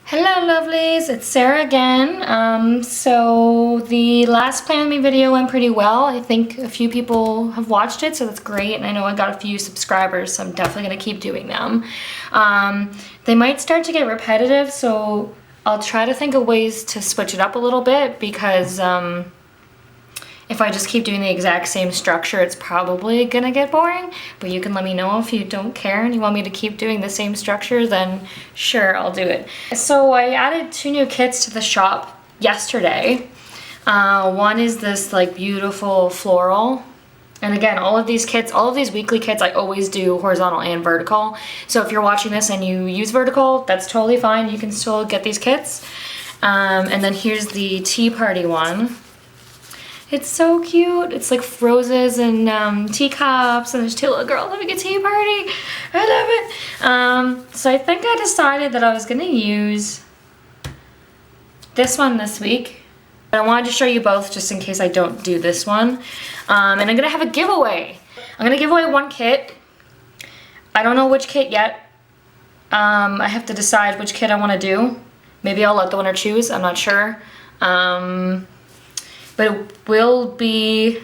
Hello lovelies, it's Sarah again. So the last Plan Me video went pretty well. I think a few people have watched it, so that's great. And I know I got a few subscribers, so I'm definitely gonna keep doing them. They might start to get repetitive, so I'll try to think of ways to switch it up a little bit because if I just keep doing the exact same structure, it's probably gonna get boring, but you can let me know if you don't care and you want me to keep doing the same structure, then sure, I'll do it. So I added 2 new kits to the shop yesterday. One is this like beautiful floral. And again, all of these kits, all of these weekly kits, I always do horizontal and vertical. So if you're watching this and you use vertical, that's totally fine. You can still get these kits. And then here's the tea party one. It's so cute. It's like roses and teacups, and there's 2 little girls having a tea party. I love it. So I think I decided that I was gonna use this one this week. I wanted to show you both just in case I don't do this one. And I'm gonna have a giveaway. I'm gonna give away 1 kit. I don't know which kit yet. I have to decide which kit I wanna do. Maybe I'll let the winner choose, I'm not sure. But it will be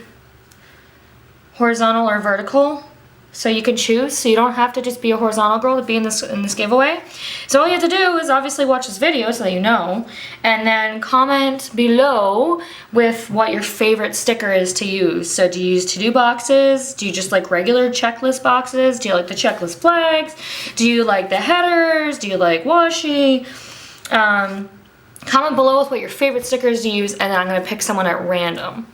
horizontal or vertical, so you can choose. So you don't have to just be a horizontal girl to be in this giveaway. So all you have to do is obviously watch this video so that you know, and then comment below with what your favorite sticker is to use. So do you use to-do boxes? Do you just like regular checklist boxes? Do you like the checklist flags? Do you like the headers? Do you like washi? Comment below with what your favorite stickers to use, and then I'm gonna pick someone at random.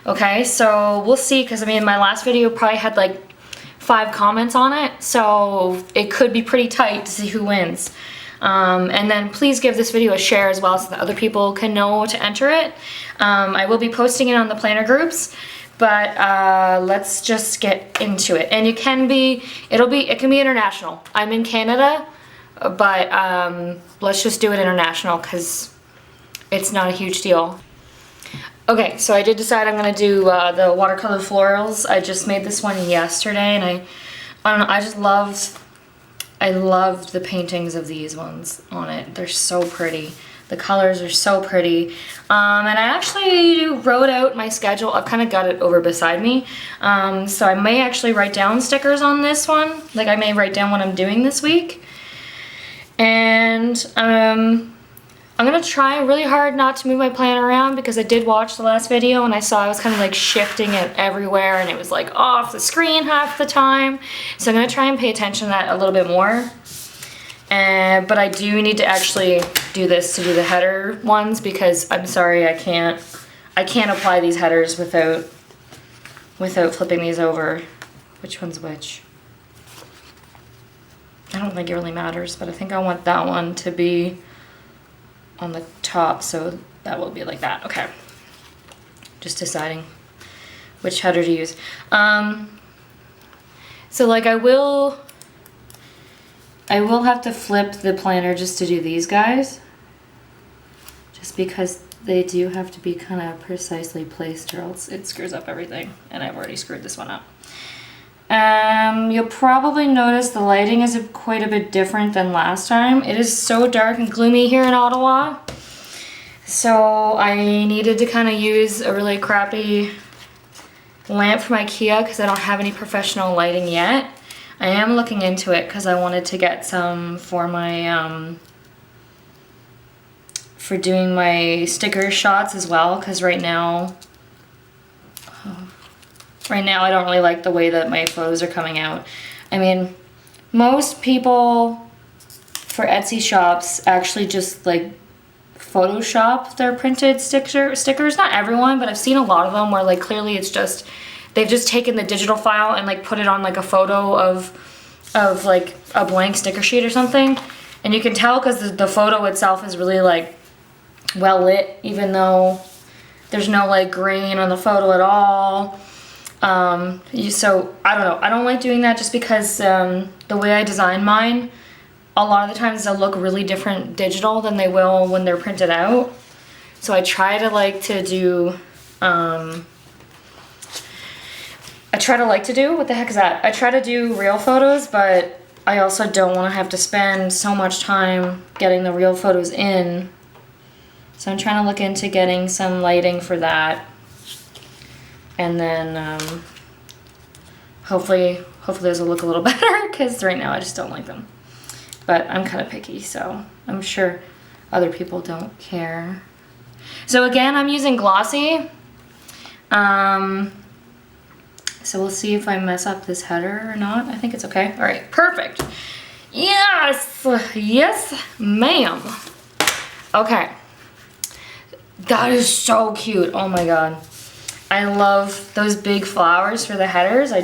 Okay, so we'll see, because I mean my last video probably had like 5 comments on it, so it could be pretty tight to see who wins. And then please give this video a share as well so that other people can know to enter it. I will be posting it on the planner groups, but let's just get into it. And it can be international. I'm in Canada, but let's just do it international because it's not a huge deal. Okay, so I did decide I'm gonna do the watercolor florals. I just made this one yesterday, and I don't know, I loved the paintings of these ones on it. They're so pretty. The colors are so pretty. And I actually wrote out my schedule. I've kind of got it over beside me. So I may actually write down stickers on this one. Like I may write down what I'm doing this week. And I'm gonna try really hard not to move my plan around because I did watch the last video and I saw I was kind of like shifting it everywhere and it was like off the screen half the time. So I'm gonna try and pay attention to that a little bit more. But I do need to actually do this to do the header ones because I'm sorry, I can't apply these headers without flipping these over. Which one's which? I don't think it really matters, but I think I want that one to be on the top, so that will be like that. Okay, just deciding which header to use. So like I will have to flip the planner just to do these guys, just because they do have to be kind of precisely placed or else it screws up everything, and I've already screwed this one up. You'll probably notice the lighting is quite a bit different than last time. It is so dark and gloomy here in Ottawa. So I needed to kind of use a really crappy lamp from IKEA because I don't have any professional lighting yet. I am looking into it because I wanted to get some for my, for doing my sticker shots as well, because right now I don't really like the way that my photos are coming out. I mean, most people for Etsy shops actually just like Photoshop their printed stickers. Not everyone, but I've seen a lot of them where like clearly it's just, they've just taken the digital file and like put it on like a photo of like a blank sticker sheet or something. And you can tell because the photo itself is really like well lit, even though there's no like grain on the photo at all. So I don't know, I don't like doing that just because the way I design mine, a lot of the times they'll look really different digital than they will when they're printed out. So I try to like to do, what the heck is that? I try to do real photos, but I also don't want to have to spend so much time getting the real photos in. So I'm trying to look into getting some lighting for that. And then hopefully those will look a little better, because right now I just don't like them. But I'm kind of picky, so I'm sure other people don't care. So again, I'm using glossy. So we'll see if I mess up this header or not. I think it's okay. All right, perfect. Yes, yes, ma'am. Okay. That is so cute. Oh my God. I love those big flowers for the headers. I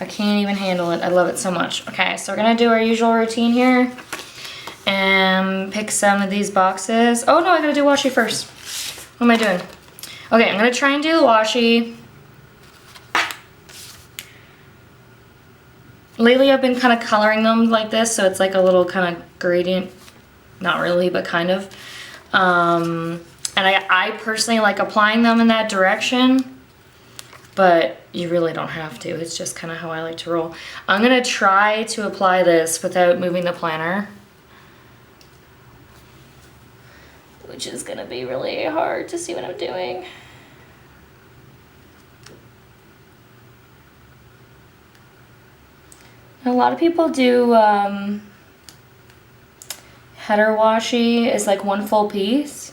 can't even handle it. I love it so much. Okay, so we're gonna do our usual routine here and pick some of these boxes. Oh no, I gotta do washi first. What am I doing? Okay, I'm gonna try and do the washi. Lately I've been kind of coloring them like this, so it's like a little kind of gradient. Not really, but kind of. And I personally like applying them in that direction, but you really don't have to. It's just kind of how I like to roll. I'm gonna try to apply this without moving the planner, which is gonna be really hard to see what I'm doing. A lot of people do header washi is like one full piece,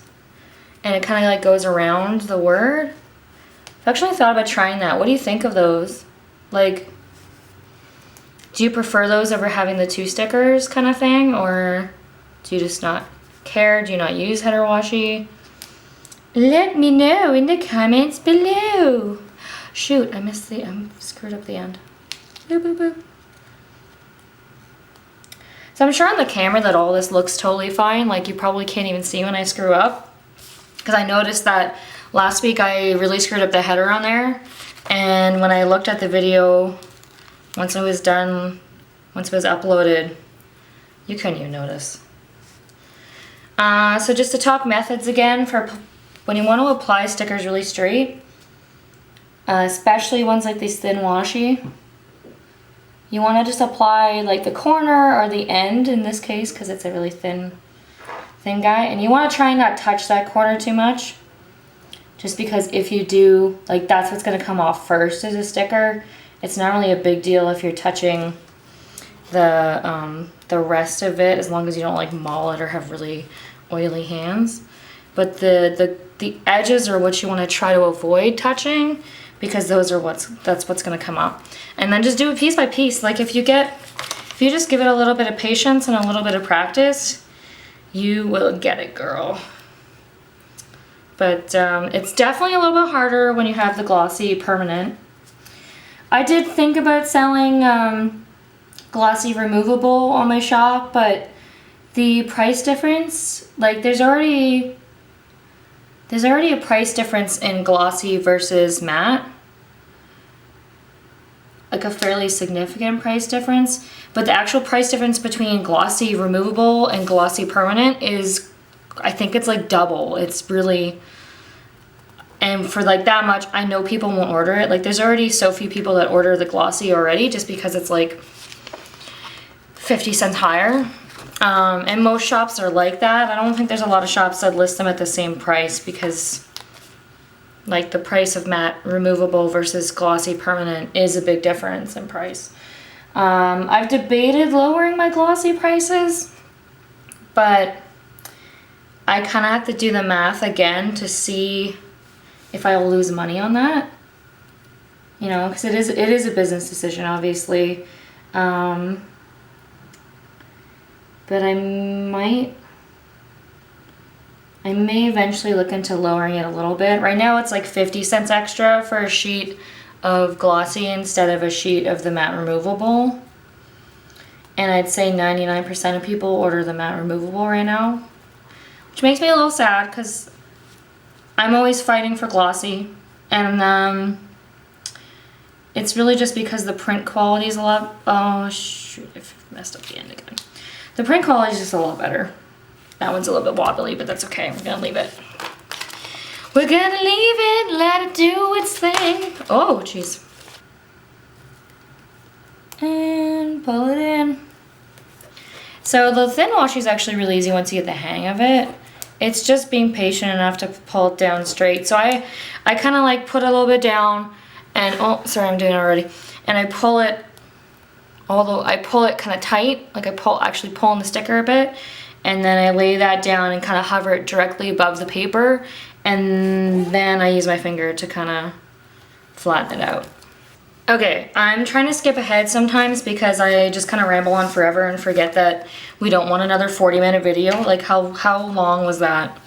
and it kind of like goes around the word. I've actually thought about trying that. What do you think of those? Like, do you prefer those over having the 2 stickers kind of thing, or do you just not care? Do you not use header washi? Let me know in the comments below. Shoot, I screwed up the end. Boop, boop, boop. So I'm sure on the camera that all this looks totally fine. Like, you probably can't even see when I screw up, because I noticed that last week I really screwed up the header on there, and when I looked at the video, once it was done, once it was uploaded, you couldn't even notice. So just to talk methods again, for when you want to apply stickers really straight, especially ones like these thin washi, you want to just apply like the corner or the end in this case, because it's a really thin guy, and you want to try and not touch that corner too much, just because if you do, like, that's what's going to come off first as a sticker. It's not really a big deal if you're touching the rest of it, as long as you don't like maul it or have really oily hands. But the edges are what you want to try to avoid touching, because that's what's going to come up. And then just do it piece by piece. Like, if you just give it a little bit of patience and a little bit of practice, you will get it, girl. But it's definitely a little bit harder when you have the glossy permanent. I did think about selling glossy removable on my shop, but the price difference, like, there's already a price difference in glossy versus matte, like a fairly significant price difference, but the actual price difference between glossy removable and glossy permanent is, I think it's like double. It's really, and for like that much, I know people won't order it. Like, there's already so few people that order the glossy already, just because it's like 50 cents higher. And most shops are like that. I don't think there's a lot of shops that list them at the same price, because like the price of matte removable versus glossy permanent is a big difference in price. I've debated lowering my glossy prices, but I kind of have to do the math again to see if I will lose money on that. You know, because it is a business decision, obviously. But I may eventually look into lowering it a little bit. Right now it's like 50 cents extra for a sheet of glossy instead of a sheet of the matte removable. And I'd say 99% of people order the matte removable right now, which makes me a little sad, because I'm always fighting for glossy. And it's really just because the print quality is a lot, oh shoot, I messed up the end again. The print quality is just a lot better. That one's a little bit wobbly, but that's okay. We're gonna leave it. We're gonna leave it, let it do its thing. Oh, jeez. And in, pull it in. So the thin washi is actually really easy once you get the hang of it. It's just being patient enough to pull it down straight. So I kind of like put a little bit down and, oh, sorry, I'm doing it already. And I pull it, although I pull it kind of tight, like actually pulling the sticker a bit. And then I lay that down and kind of hover it directly above the paper. And then I use my finger to kind of flatten it out. Okay, I'm trying to skip ahead sometimes because I just kind of ramble on forever and forget that we don't want another 40-minute video. Like, how long was that?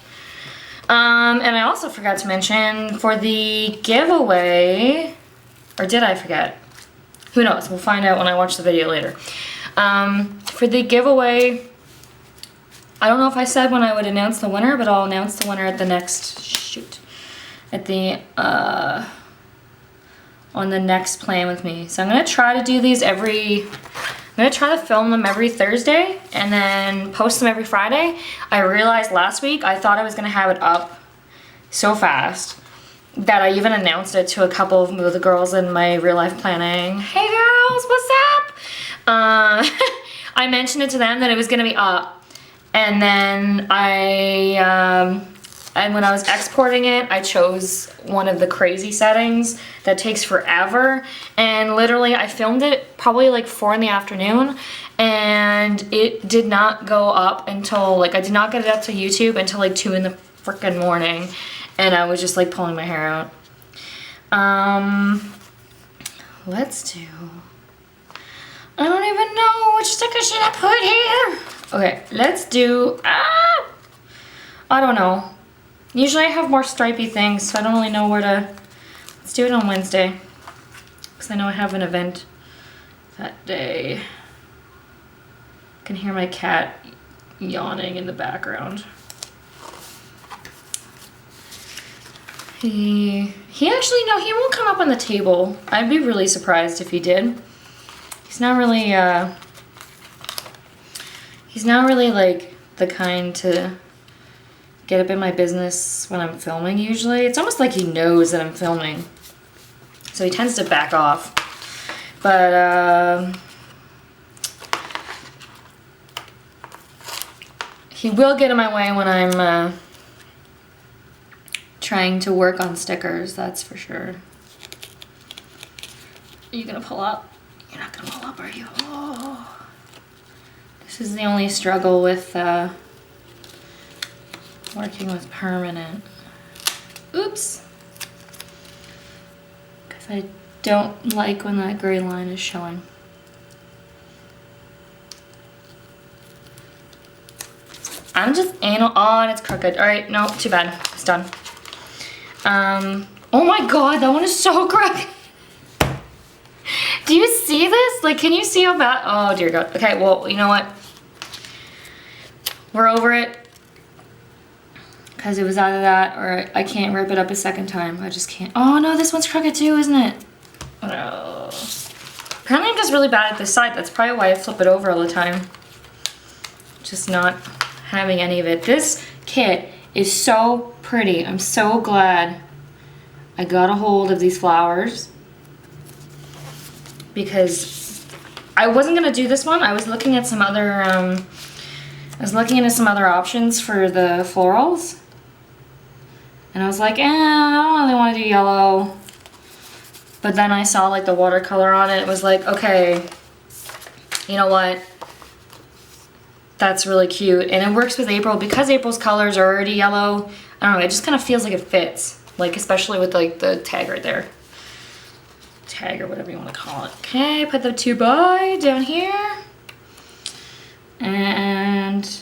And I also forgot to mention for the giveaway, or did I forget? Who knows? We'll find out when I watch the video later. For the giveaway, I don't know if I said when I would announce the winner, but I'll announce the winner at the next, on the next Plan With Me. So I'm gonna try to do these I'm gonna try to film them every Thursday and then post them every Friday. I realized last week I thought I was gonna have it up so fast that I even announced it to a couple of the girls in my real life planning. Hey girls, what's up? I mentioned it to them that it was gonna be up. And then and when I was exporting it, I chose one of the crazy settings that takes forever. And literally, I filmed it probably like 4 in the afternoon, and it did not go up until, like, I did not get it up to YouTube until like 2 in the frickin' morning. And I was just like pulling my hair out. Let's do, I don't even know which sticker should I put here. Okay, let's do, I don't know. Usually I have more stripey things, so I don't really know where to, let's do it on Wednesday. Because I know I have an event that day. I can hear my cat yawning in the background. He actually, no, he won't come up on the table. I'd be really surprised if he did. He's not really like the kind to get up in my business when I'm filming usually. It's almost like he knows that I'm filming. So he tends to back off. But he will get in my way when I'm trying to work on stickers, that's for sure. Are you gonna pull up? You're not gonna pull up, are you? Oh. This is the only struggle with working with permanent. Oops. Because I don't like when that gray line is showing. I'm just anal. Oh, and it's crooked. Alright, no, too bad. It's done. Oh my god, that one is so crooked. Do you see this? Like, can you see how bad? Oh dear god. Okay, well, you know what? We're over it. Because it was either that or I can't rip it up a second time. I just can't. Oh no, this one's crooked too, isn't it? Oh. Apparently I'm just really bad at this side. That's probably why I flip it over all the time. Just not having any of it. This kit is so pretty. I'm so glad I got a hold of these flowers. Because I wasn't gonna do this one. I was looking at some other options for the florals. And I was like, I don't really want to do yellow. But then I saw like the watercolor on it. It was like, okay, you know what? That's really cute. And it works with April. Because April's colors are already yellow, I don't know, it just kind of feels like it fits. Like, especially with like the tag right there. Tag or whatever you want to call it. Okay, put the 2x down here. And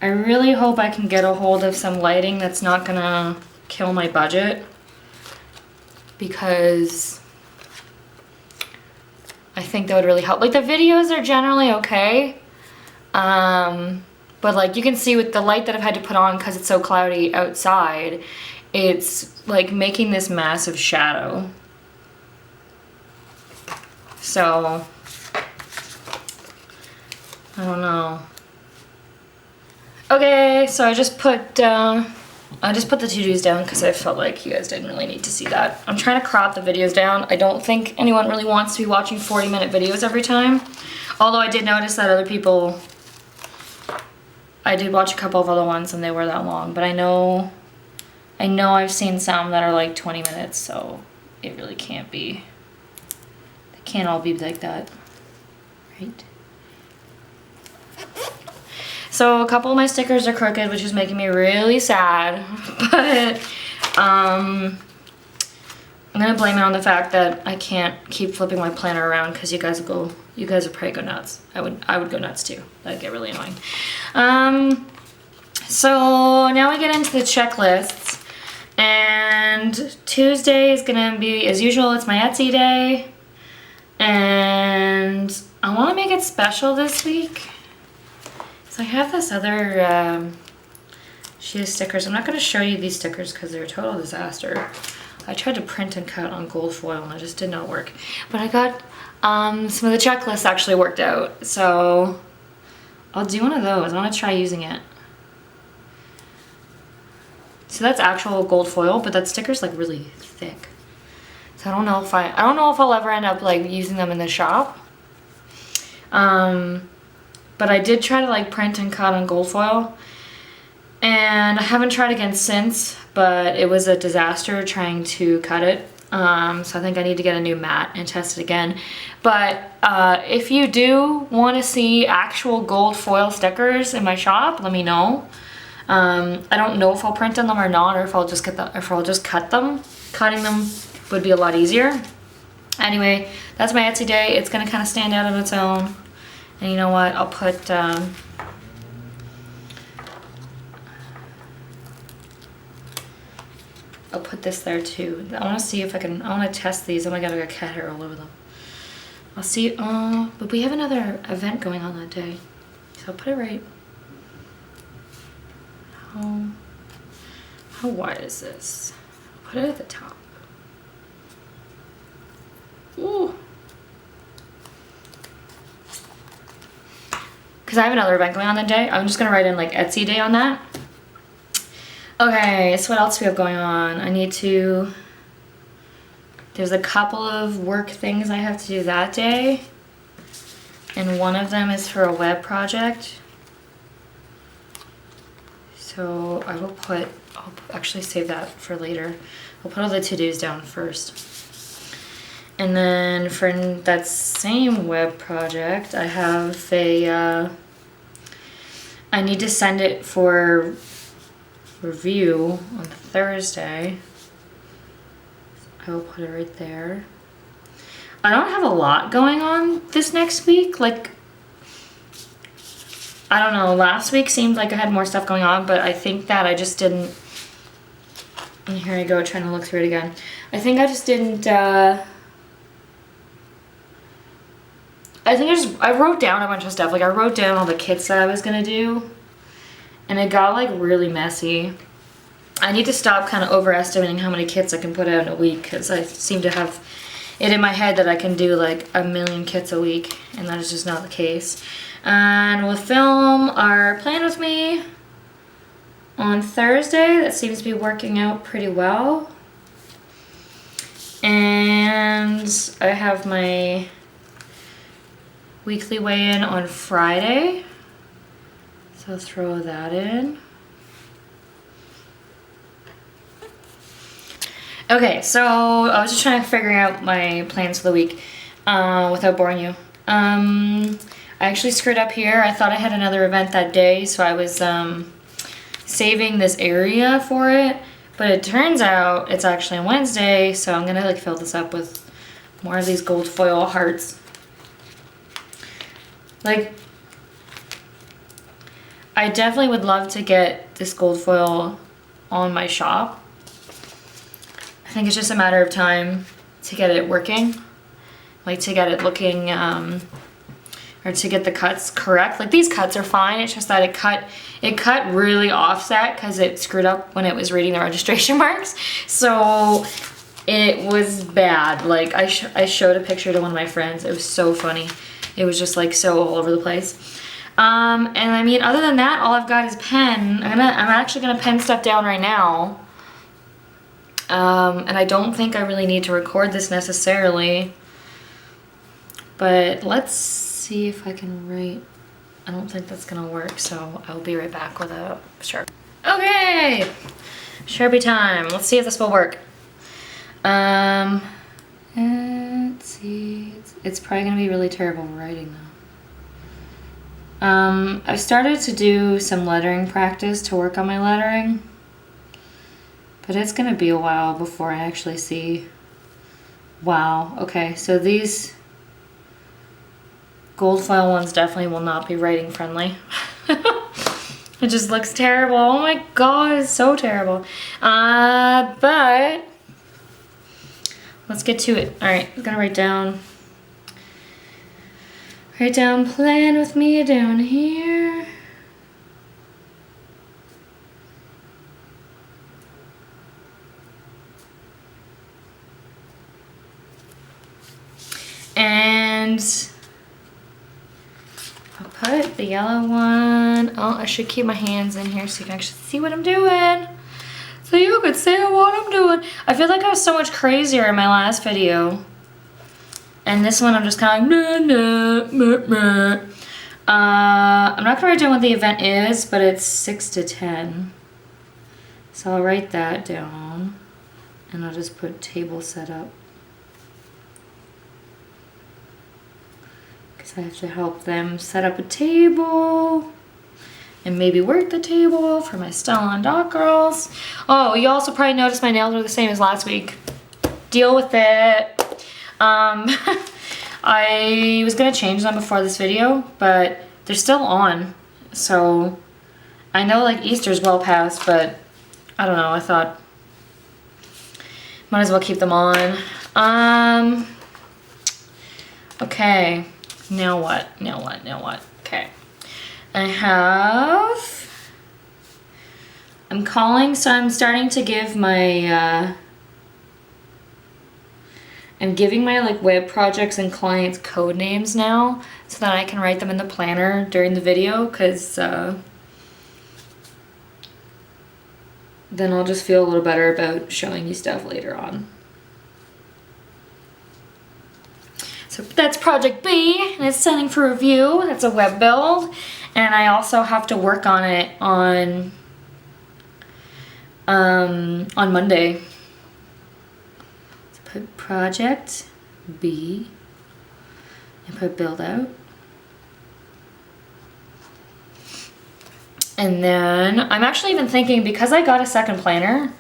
I really hope I can get a hold of some lighting that's not gonna kill my budget, because I think that would really help. Like, the videos are generally okay, but like you can see with the light that I've had to put on because it's so cloudy outside, it's like making this massive shadow. So I don't know. Okay, so I just put I just put the to-dos down because I felt like you guys didn't really need to see that. I'm trying to crop the videos down. I don't think anyone really wants to be watching 40-minute videos every time. Although I did notice that other people, I did watch a couple of other ones and they were that long. But I know I've seen some that are like 20 minutes, so it really can't be. They can't all be like that, right? So a couple of my stickers are crooked, which is making me really sad, but I'm gonna blame it on the fact that I can't keep flipping my planner around because you guys would probably go nuts. I would go nuts too. That'd get really annoying. So now we get into the checklists, and Tuesday is gonna be, as usual, it's my Etsy day, and I want to make it special this week. So I have this other sheet of stickers. I'm not going to show you these stickers because they're a total disaster. I tried to print and cut on gold foil and it just did not work. But I got some of the checklists actually worked out. So I'll do one of those. I want to try using it. So that's actual gold foil, but that sticker's like really thick. So I don't know if I'll ever end up like using them in the shop. But I did try to like print and cut on gold foil, and I haven't tried again since, but it was a disaster trying to cut it. So I think I need to get a new mat and test it again. But if you do want to see actual gold foil stickers in my shop, let me know. I don't know if I'll print on them or not, or if I'll just cut them. Cutting them would be a lot easier. Anyway, that's my Etsy day. It's gonna kind of stand out on its own. And you know what? I'll put this there too. I want to see if I want to test these. Oh my god, I got cat hair all over them. I'll see. But we have another event going on that day, so I'll put it right. How wide is this? I'll put it at the top. Ooh. Because I have another event going on that day. I'm just going to write in like Etsy day on that. Okay, so what else do we have going on? There's a couple of work things I have to do that day. And one of them is for a web project. So I'll actually save that for later. I'll put all the to-dos down first. And then for that same web project, I have I need to send it for review on Thursday. I will put it right there. I don't have a lot going on this next week. Like, I don't know, last week seemed like I had more stuff going on, but I think that I just didn't, and here I go trying to look through it again. I think I just didn't, I wrote down a bunch of stuff. Like I wrote down all the kits that I was gonna do, and it got like really messy. I need to stop kind of overestimating how many kits I can put out in a week, because I seem to have it in my head that I can do like 1,000,000 kits a week, and that is just not the case. And with film, our plan with me on Thursday, that seems to be working out pretty well. And I have my weekly weigh-in on Friday, so throw that in. Okay, so I was just trying to figure out my plans for the week without boring you. I actually screwed up here. I thought I had another event that day, so I was saving this area for it, but it turns out it's actually on Wednesday, so I'm gonna like fill this up with more of these gold foil hearts. Like, I definitely would love to get this gold foil on my shop. I think it's just a matter of time to get it working, like to get it looking, or to get the cuts correct. Like these cuts are fine, it's just that it cut really offset because it screwed up when it was reading the registration marks. So it was bad. Like I showed a picture to one of my friends. It was so funny. It was just like so all over the place. And I mean, other than that, all I've got is pen. I'm actually gonna pen stuff down right now. And I don't think I really need to record this necessarily. But let's see if I can write. I don't think that's gonna work, so I'll be right back with a Sharpie. Okay, Sharpie time. Let's see if this will work. Let's see. It's probably gonna be really terrible writing though. I've started to do some lettering practice to work on my lettering, but it's gonna be a while before I actually see. Wow. Okay, so these gold foil ones definitely will not be writing friendly. It just looks terrible. Oh my god, it's so terrible. But let's get to it. All right, I'm gonna write down plan with me down here. And I'll put the yellow one. Oh, I should keep my hands in here so you can actually see what I'm doing. So you could see what I'm doing. I feel like I was so much crazier in my last video. And this one I'm just kind of like, nah, meh, meh. I'm not gonna write down what the event is, but it's 6 to 10. So I'll write that down. And I'll just put table setup. Because I have to help them set up a table. And maybe work the table for my Stella and Dot girls. Oh, you also probably noticed my nails are the same as last week. Deal with it. I was gonna change them before this video, but they're still on. So I know like Easter's well past, but I don't know, I thought might as well keep them on. Okay, now what? Okay. I'm calling, so I'm starting to give my, I'm giving my like web projects and clients code names now so that I can write them in the planner during the video, because then I'll just feel a little better about showing you stuff later on. So that's project B, and it's sending for review. That's a web build, and I also have to work on it on Monday. So put project B and put build out. And then I'm actually even thinking, because I got a second planner,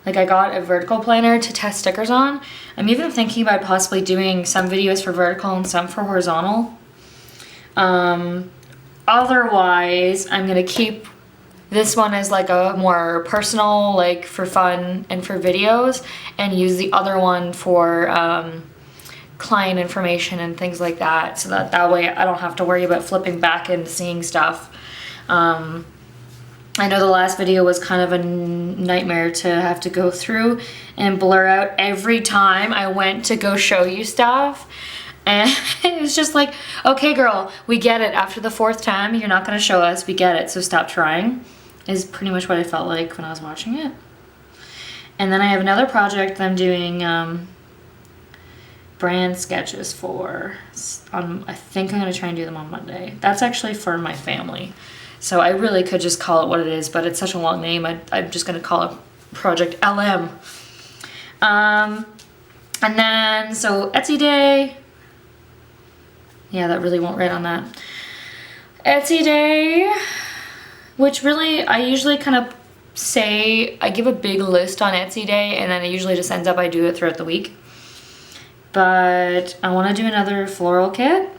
like I got a vertical planner to test stickers on, I'm even thinking about possibly doing some videos for vertical and some for horizontal. Otherwise, I'm gonna keep this one as like a more personal, like for fun and for videos, and use the other one for client information and things like that, so that way I don't have to worry about flipping back and seeing stuff. I know the last video was kind of a nightmare to have to go through and blur out every time I went to go show you stuff. And it was just like, okay girl, we get it. After the 4th time, you're not gonna show us, we get it, so stop trying, is pretty much what I felt like when I was watching it. And then I have another project that I'm doing brand sketches for. I think I'm gonna try and do them on Monday. That's actually for my family. So I really could just call it what it is, but it's such a long name, I'm just gonna call it Project LM. And then, so Etsy Day. Yeah, that really won't write on that. Etsy Day, which really, I usually kind of say, I give a big list on Etsy Day, and then it usually just ends up I do it throughout the week. But I wanna do another floral kit.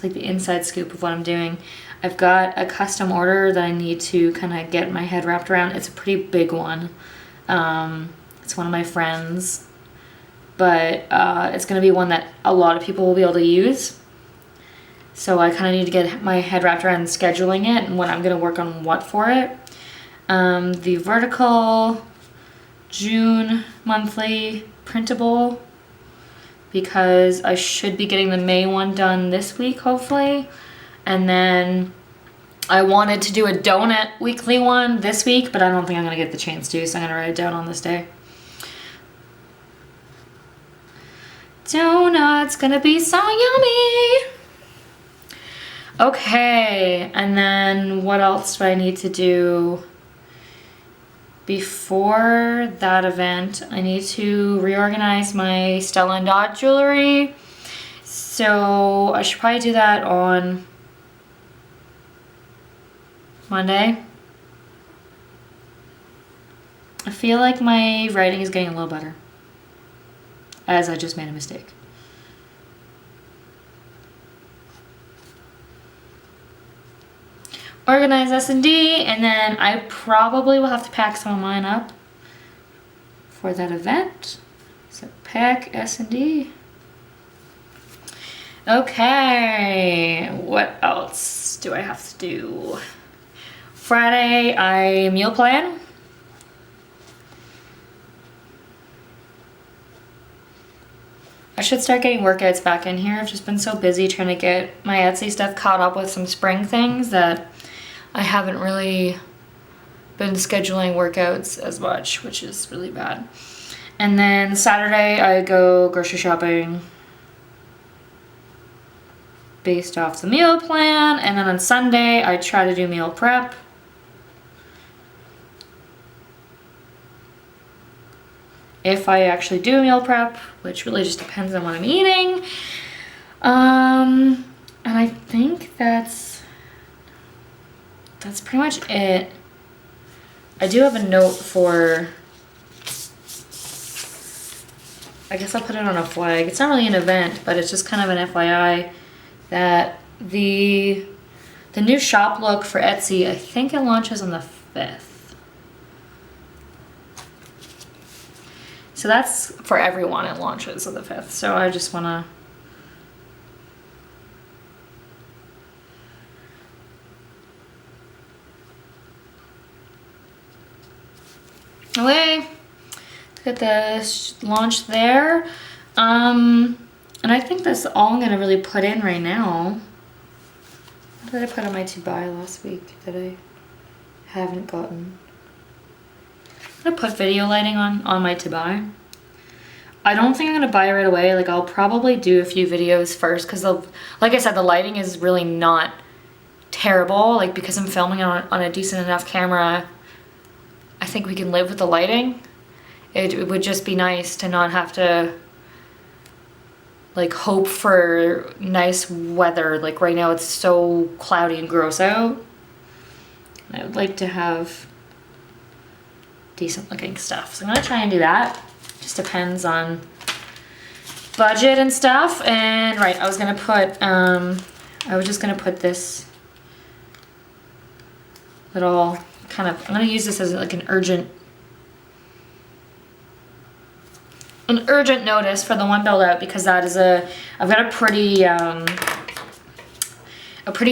Like the inside scoop of what I'm doing. I've got a custom order that I need to kind of get my head wrapped around. It's a pretty big one. It's one of my friends, but it's going to be one that a lot of people will be able to use. So I kind of need to get my head wrapped around scheduling it and when I'm going to work on what for it. The vertical June monthly printable because I should be getting the May one done this week, hopefully. And then I wanted to do a donut weekly one this week, but I don't think I'm gonna get the chance to, so I'm gonna write it down on this day. Donuts gonna be so yummy. Okay, and then what else do I need to do before that event? I need to reorganize my Stella & Dot jewelry. So I should probably do that on Monday. I feel like my writing is getting a little better, as I just made a mistake. Organize S&D, and then I probably will have to pack some of mine up for that event. So pack S&D. Okay, what else do I have to do? Friday, I meal plan. I should start getting workouts back in here. I've just been so busy trying to get my Etsy stuff caught up with some spring things that I haven't really been scheduling workouts as much, which is really bad. And then Saturday, I go grocery shopping based off the meal plan. And then on Sunday, I try to do meal prep. If I actually do meal prep, which really just depends on what I'm eating. And I think that's pretty much it. I do have a note for, I guess I'll put it on a flag. It's not really an event, but it's just kind of an FYI that the new shop look for Etsy, I think it launches on the 5th. So that's for everyone, it launches on the 5th. So I just wanna okay, get the launch there. And I think that's all I'm gonna really put in right now. What did I put on my to buy last week that I haven't gotten? I'm gonna put video lighting on my to buy. I don't think I'm gonna buy it right away. Like, I'll probably do a few videos first because like I said, the lighting is really not terrible. Like, because I'm filming on a decent enough camera, I think we can live with the lighting. It would just be nice to not have to like hope for nice weather. Like right now it's so cloudy and gross out. I would like to have decent looking stuff. So I'm gonna try and do that. Just depends on budget and stuff. And right, I was gonna put, I was just gonna put this little kind of, I'm gonna use this as like an urgent notice for the one build out, because that is I've got a pretty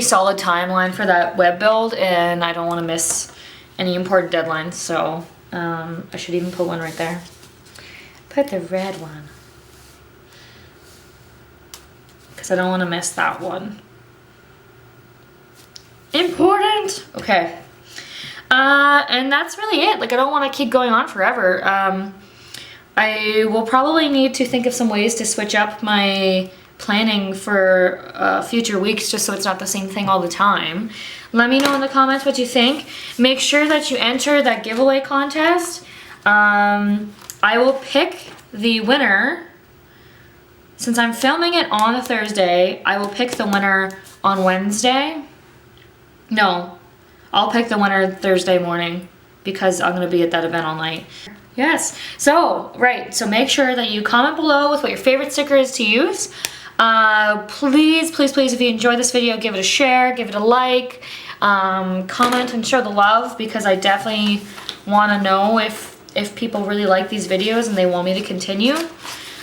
solid timeline for that web build, and I don't want to miss any important deadlines. So I should even put one right there. Put the red one, because I don't want to miss that one. Important. Okay. And that's really it. Like, I don't want to keep going on forever. I will probably need to think of some ways to switch up my planning for future weeks, just so it's not the same thing all the time. Let me know in the comments what you think. Make sure that you enter that giveaway contest. I will pick the winner. Since I'm filming it on a Thursday, I will pick the winner on Wednesday. No, I'll pick the winner Thursday morning, because I'm going to be at that event all night. Yes. So, right. So make sure that you comment below with what your favorite sticker is to use. Please, please, please, if you enjoyed this video, give it a share, give it a like, comment and show the love, because I definitely want to know if people really like these videos and they want me to continue.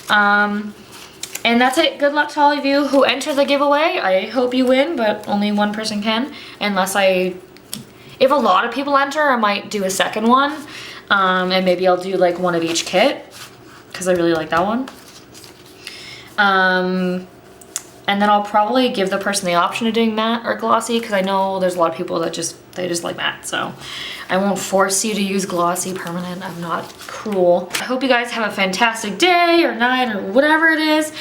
And that's it. Good luck to all of you who enter the giveaway. I hope you win, but only one person can. If a lot of people enter, I might do a second one. And maybe I'll do like one of each kit, because I really like that one. And then I'll probably give the person the option of doing matte or glossy, because I know there's a lot of people that they just like matte. So I won't force you to use glossy permanent. I'm not cruel. I hope you guys have a fantastic day or night or whatever it is.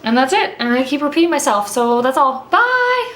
And that's it. And I keep repeating myself. So that's all. Bye.